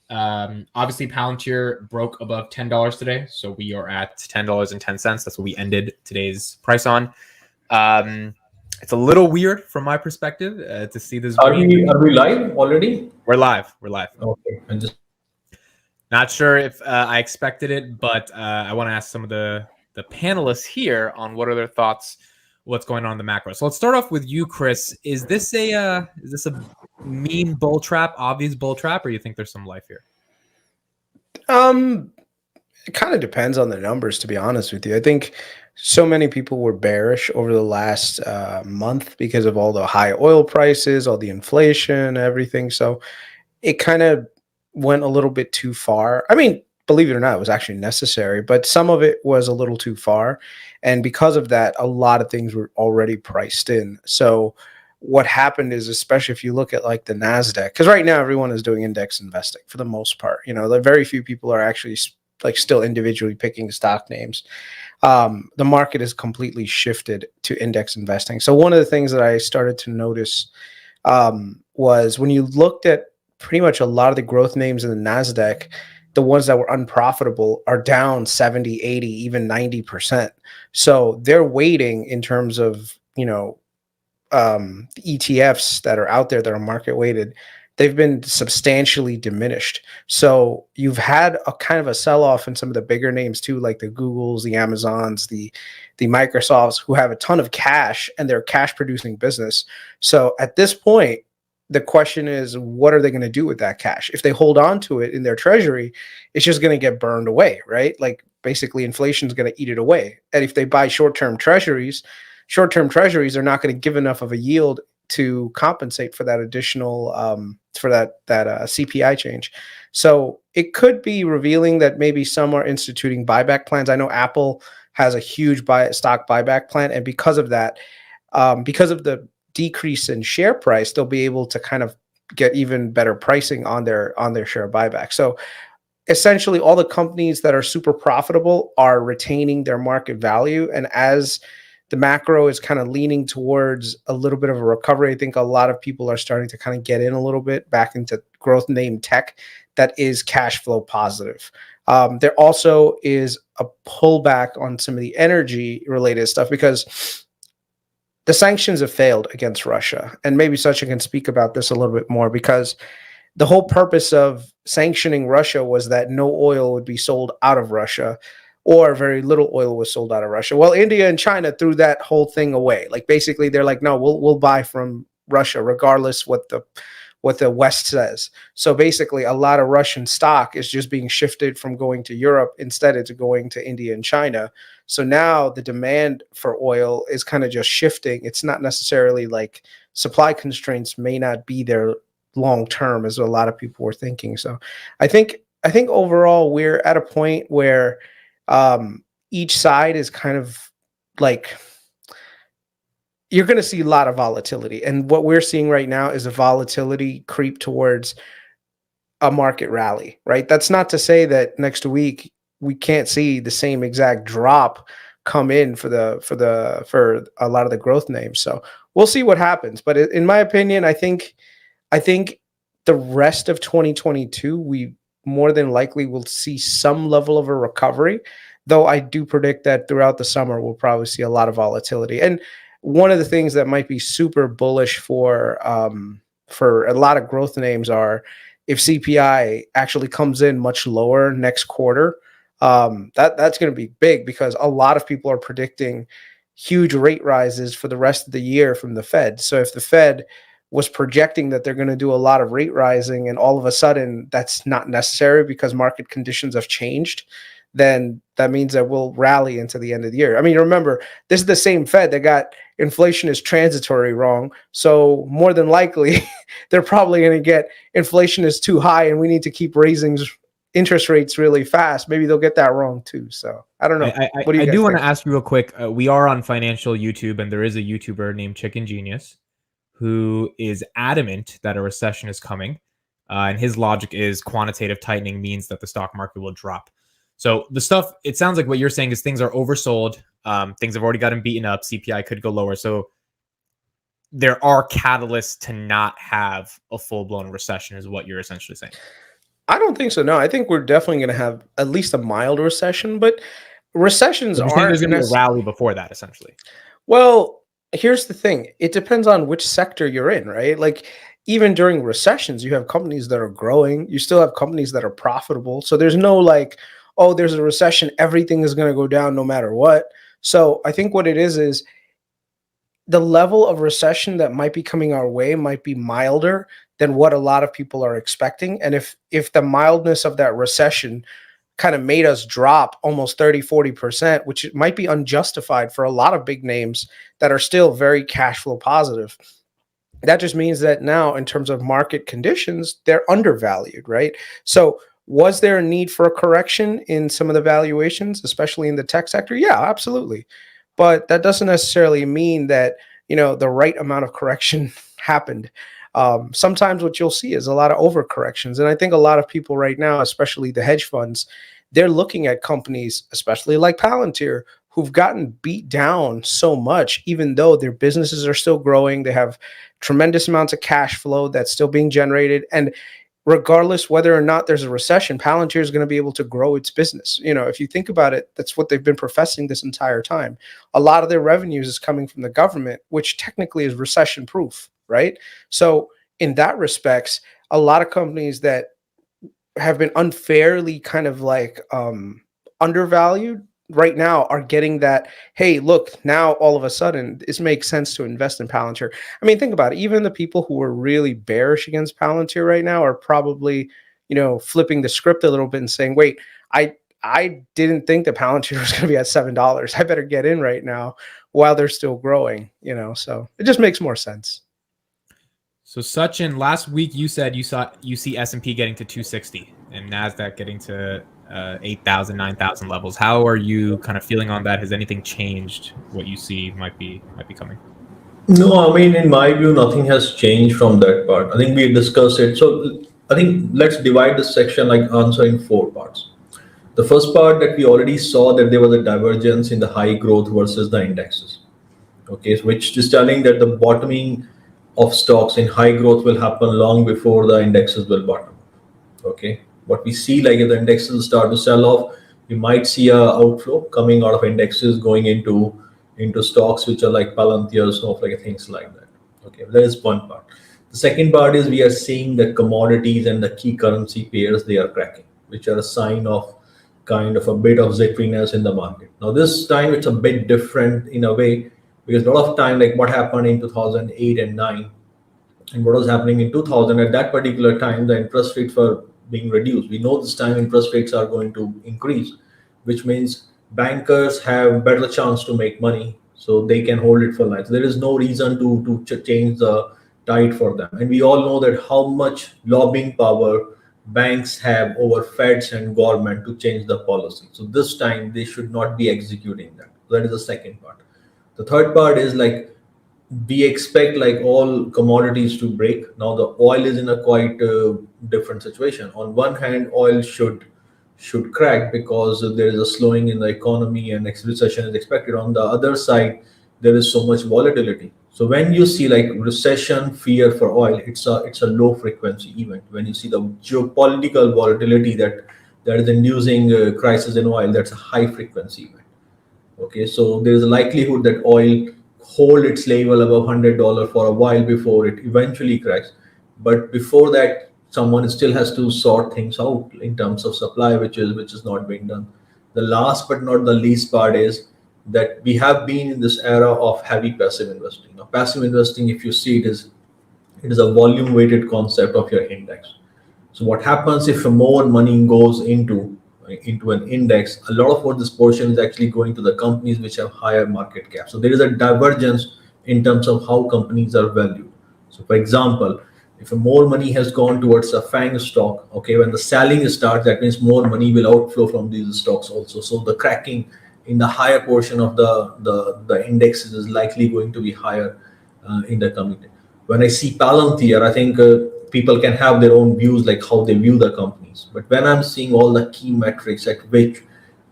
Obviously, Palantir broke above $10 today, so we are at $10.10. That's what we ended today's price on. It's a little weird from my perspective to see this green. Are we live already? We're live. We're live. Okay. I'm just Not sure if I expected it, but I want to ask some of the panelists here on what are their thoughts, what's going on in the macro. So let's start off with you, Chris. Is this a mean bull trap, obvious bull trap, or you think there's some life here? It kind of depends on the numbers, to be honest with you. I think so many people were bearish over the last month because of all the high oil prices, all the inflation, everything. So it kind of went a little bit too far. I mean, believe it or not, it was actually necessary, but some of it was a little too far. And because of that, a lot of things were already priced in. So what happened is, especially if you look at like the NASDAQ, because right now everyone is doing index investing for the most part. You know, the very few people are actually like still individually picking stock names. The market has completely shifted to index investing. So one of the things that I started to notice was when you looked at pretty much a lot of the growth names in the NASDAQ, the ones that were unprofitable are down 70, 80, even 90%. So they're waiting in terms of, you know, the ETFs that are out there that are market weighted. They've been substantially diminished. So you've had a kind of a sell-off in some of the bigger names too, like the Googles, the Amazons, the Microsofts, who have a ton of cash and they're cash producing business. So at this point, the question is, what are they going to do with that cash? If they hold on to it in their treasury, it's just going to get burned away, right? Like basically inflation is going to eat it away. And if they buy short-term treasuries are not going to give enough of a yield to compensate for that additional for that CPI change. So it could be revealing that maybe some are instituting buyback plans. I know Apple has a huge stock buyback plan, and because of that, because of the decrease in share price, they'll be able to kind of get even better pricing on their share buyback. So essentially, all the companies that are super profitable are retaining their market value, and as the macro is kind of leaning towards a little bit of a recovery, I think a lot of people are starting to kind of get in a little bit back into growth name tech that is cash flow positive. There also is a pullback on some of the energy related stuff because the sanctions have failed against Russia. And maybe Sachin can speak about this a little bit more, because the whole purpose of sanctioning Russia was that no oil would be sold out of Russia, or very little oil was sold out of Russia. Well, India and China threw that whole thing away. Like basically they're like, no, we'll buy from Russia regardless what the West says. So basically a lot of Russian stock is just being shifted from going to Europe. Instead it's going to India and China. So now the demand for oil is kind of just shifting. It's not necessarily like supply constraints may not be there long term as a lot of people were thinking. So I think overall we're at a point where each side is kind of like, you're going to see a lot of volatility. And what we're seeing right now is a volatility creep towards a market rally, right? That's not to say that next week we can't see the same exact drop come in for a lot of the growth names. So we'll see what happens. But in my opinion, I think the rest of 2022, we more than likely will see some level of a recovery, though I do predict that throughout the summer, we'll probably see a lot of volatility. And one of the things that might be super bullish for a lot of growth names are if CPI actually comes in much lower next quarter, that's going to be big, because a lot of people are predicting huge rate rises for the rest of the year from the Fed. So if the Fed was projecting that they're going to do a lot of rate rising and all of a sudden that's not necessary because market conditions have changed, then that means that we'll rally into the end of the year. I mean, remember, this is the same Fed that got inflation is transitory wrong. So more than likely, they're probably going to get inflation is too high and we need to keep raising interest rates really fast. Maybe they'll get that wrong too. So I don't know. What do you I do want to ask you real quick. We are on financial YouTube, and there is a YouTuber named Chicken Genius who is adamant that a recession is coming. And his logic is quantitative tightening means that the stock market will drop. So the stuff, it sounds like what you're saying is things are oversold. Things have already gotten beaten up. CPI could go lower. So there are catalysts to not have a full-blown recession is what you're essentially saying. I don't think so. No, I think we're definitely going to have at least a mild recession, but recessions But you're saying there's aren't going to be a necessarily. rally before that, essentially. Well, here's the thing. It depends on which sector you're in, right? Like even during recessions, you have companies that are growing. You still have companies that are profitable. So there's no like, oh, there's a recession, everything is going to go down no matter what. So I think what it is the level of recession that might be coming our way might be milder than what a lot of people are expecting. And if the mildness of that recession kind of made us drop almost 30-40%, which might be unjustified for a lot of big names that are still very cash flow positive. That just means that now, in terms of market conditions, they're undervalued, right? So, was there a need for a correction in some of the valuations, especially in the tech sector? Yeah, absolutely. But that doesn't necessarily mean that the right amount of correction happened. Sometimes what you'll see is a lot of overcorrections, and I think a lot of people right now, especially the hedge funds, they're looking at companies, especially like Palantir, who've gotten beat down so much, even though their businesses are still growing. They have tremendous amounts of cash flow that's still being generated. And regardless whether or not there's a recession, Palantir is going to be able to grow its business. If you think about it, that's what they've been professing this entire time. A lot of their revenues is coming from the government, which technically is recession proof, right? So in that respects, a lot of companies that have been unfairly kind of like undervalued right now are getting that, hey, look, now all of a sudden this makes sense to invest in Palantir. I mean, think about it. Even the people who are really bearish against Palantir right now are probably, flipping the script a little bit and saying, wait, I didn't think that Palantir was going to be at $7. I better get in right now while they're still growing, so it just makes more sense. So Sachin, last week you said you see S&P getting to 260 and Nasdaq getting to 8,000, 9,000 levels. How are you kind of feeling on that? Has anything changed? What you see might be coming? No, I mean, in my view, nothing has changed from that part. I think we discussed it. So I think let's divide this section like answer in four parts. The first part that we already saw that there was a divergence in the high growth versus the indexes. Okay, which is telling that the bottoming of stocks in high growth will happen long before the indexes will bottom. Okay, what we see, like if the indexes start to sell off, we might see a outflow coming out of indexes going into stocks which are like Palantir, Snowflake, things like that. Okay, that is one part. The second part is we are seeing that commodities and the key currency pairs, they are cracking, which are a sign of kind of a bit of zippiness in the market. Now this time it's a bit different in a way, because a lot of time, like what happened in 2008 and 9 and what was happening in 2000, at that particular time the interest rates were being reduced. We know this time interest rates are going to increase, which means bankers have better chance to make money, so they can hold it for life. There is no reason to change the tide for them. And we all know that how much lobbying power banks have over feds and government to change the policy. So this time they should not be executing that. That is the second part. The third part is like we expect like all commodities to break. Now the oil is in a quite different situation. On one hand, oil should crack because there is a slowing in the economy and next recession is expected. On the other side, there is so much volatility. So when you see like recession fear for oil, it's a low frequency event. When you see the geopolitical volatility that is inducing crisis in oil, that's a high frequency event. Okay, so there is a likelihood that oil hold its level above $100 for a while before it eventually cracks. But before that, someone still has to sort things out in terms of supply, which is not being done. The last but not the least part is that we have been in this era of heavy passive investing. Now, passive investing, if you see, it is a volume weighted concept of your index. So what happens if more money goes into an index? A lot of what this portion is actually going to the companies which have higher market cap. So there is a divergence in terms of how companies are valued. So for example, if more money has gone towards a FANG stock, okay, when the selling starts, that means more money will outflow from these stocks also. So the cracking in the higher portion of the indexes is likely going to be higher in the coming day. When I see Palantir, I think people can have their own views, like how they view the companies. But when I'm seeing all the key metrics at which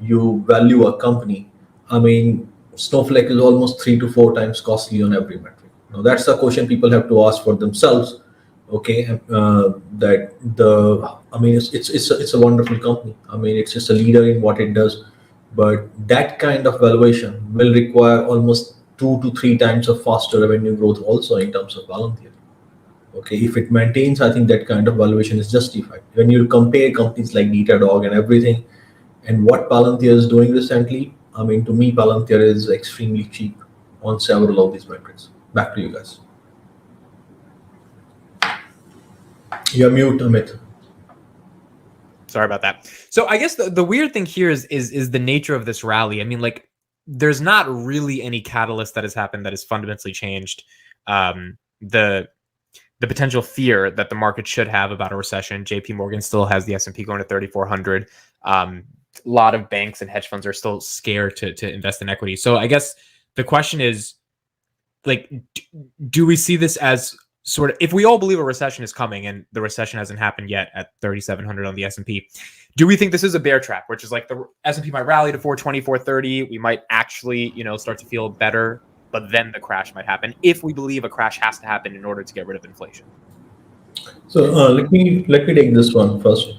you value a company, I mean, Snowflake is almost 3 to 4 times costly on every metric. Now, that's a question people have to ask for themselves. Okay, that I mean, it's a wonderful company. I mean, it's just a leader in what it does, but that kind of valuation will require almost 2 to 3 times of faster revenue growth also in terms of Palantir. Okay, if it maintains, I think that kind of valuation is justified. When you compare companies like Datadog and everything, and what Palantir is doing recently, I mean, to me, Palantir is extremely cheap on several of these metrics. Back to you guys. You're mute, Amit. Sorry about that. So I guess the weird thing here is the nature of this rally. I mean, like, there's not really any catalyst that has happened that has fundamentally changed the potential fear that the market should have about a recession. JP Morgan still has the S&P going to 3,400. A lot of banks and hedge funds are still scared to invest in equity. So I guess the question is, like, do we see this as sort of, if we all believe a recession is coming and the recession hasn't happened yet at 3,700 on the S&P, do we think this is a bear trap, which is like the S&P might rally to 420, 430, we might actually, start to feel better, but then the crash might happen if we believe a crash has to happen in order to get rid of inflation? So let me take this one first.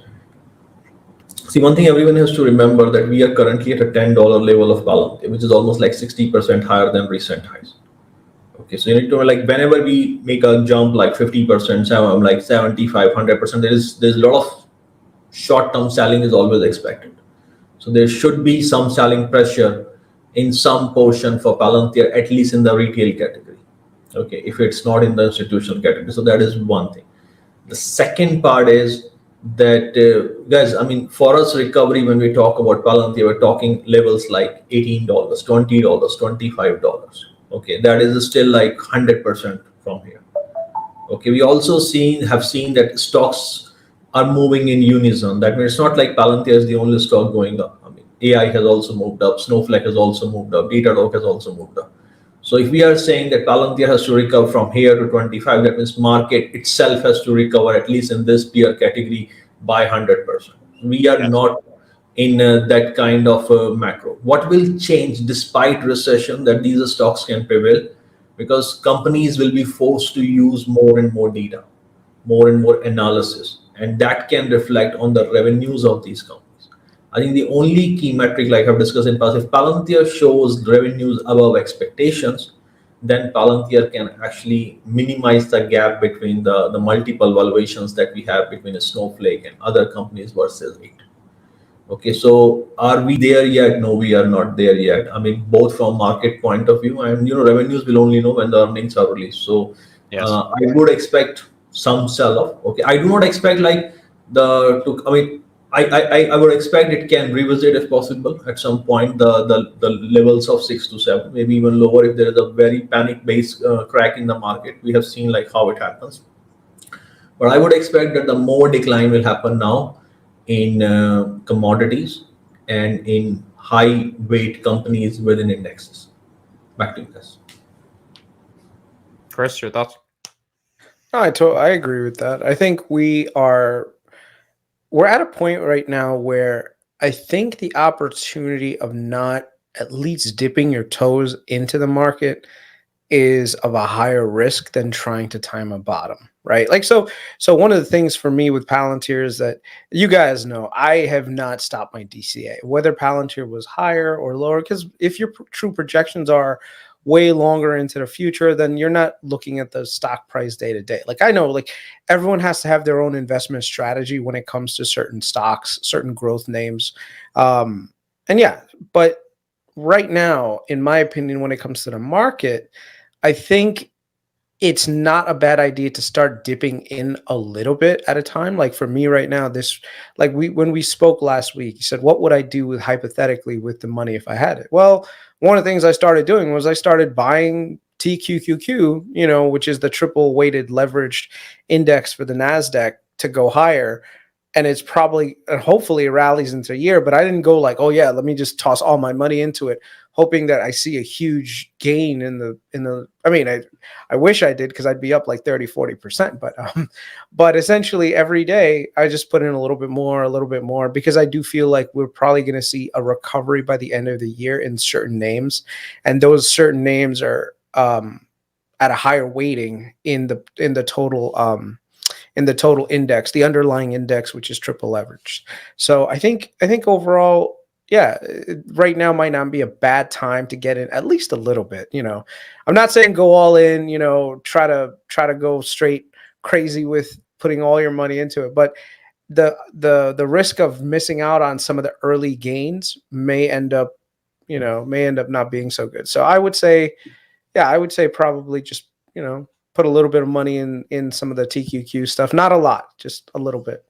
See, one thing everyone has to remember that we are currently at a $10 level of Palantir, which is almost like 60% higher than recent highs. Okay, so you need to, like, whenever we make a jump like 50%, like 75, 100%, there's a lot of short-term selling is always expected. So there should be some selling pressure in some portion for Palantir, at least in the retail category. Okay, if it's not in the institutional category. So that is one thing. The second part is that, guys, I mean, for us, recovery, when we talk about Palantir, we're talking levels like $18, $20, $25. Okay, that is still like 100% from here. Okay, we also have seen that stocks are moving in unison. That means it's not like Palantir is the only stock going up. I mean, AI has also moved up, Snowflake has also moved up, Datadog has also moved up. So if we are saying that Palantir has to recover from here to 25, that means market itself has to recover at least in this peer category by 100%. We are not in that kind of macro. What will change despite recession that these stocks can prevail? Because companies will be forced to use more and more data, more and more analysis, and that can reflect on the revenues of these companies. I think the only key metric, like I've discussed in past, if Palantir shows revenues above expectations, then Palantir can actually minimize the gap between the multiple valuations that we have between a Snowflake and other companies versus it. Okay, so are we there yet? No, we are not there yet. I mean, both from market point of view, and revenues will only know when the earnings are released. So Yes. I would expect some sell-off. Okay, I do not expect like I mean, I would expect it can revisit if possible at some point the levels of 6 to 7, maybe even lower if there is a very panic-based crack in the market. We have seen like how it happens. But I would expect that the more decline will happen now in commodities and in high weight companies within indexes. Back to you guys. Chris, your thoughts? No, I agree with that. I think we're at a point right now where I think the opportunity of not at least dipping your toes into the market is of a higher risk than trying to time a bottom, right? Like, so one of the things for me with Palantir is that, you guys know, I have not stopped my DCA, whether Palantir was higher or lower, because if your true projections are way longer into the future, then you're not looking at the stock price day to day. Like, I know, like, everyone has to have their own investment strategy when it comes to certain stocks, certain growth names. And yeah, but right now, in my opinion, when it comes to the market, I think it's not a bad idea to start dipping in a little bit at a time. Like for me right now, when we spoke last week, you said, what would I do hypothetically with the money if I had it? Well, one of the things I started doing was I started buying TQQQ, which is the triple weighted leveraged index for the NASDAQ, to go higher. And it's probably, and hopefully it rallies into a year, but I didn't go like, oh yeah, let me just toss all my money into it, hoping that I see a huge gain I mean, I wish I did, because I'd be up like 30-40%, but essentially every day I just put in a little bit more, because I do feel like we're probably going to see a recovery by the end of the year in certain names, and those certain names are at a higher weighting in the total in the total index, the underlying index, which is triple leveraged. So I think overall, yeah, right now might not be a bad time to get in at least a little bit. I'm not saying go all in. Try to go straight crazy with putting all your money into it, but the risk of missing out on some of the early gains may end up not being so good. So I would say, yeah, I would say probably just put a little bit of money in some of the TQQ stuff, not a lot, just a little bit.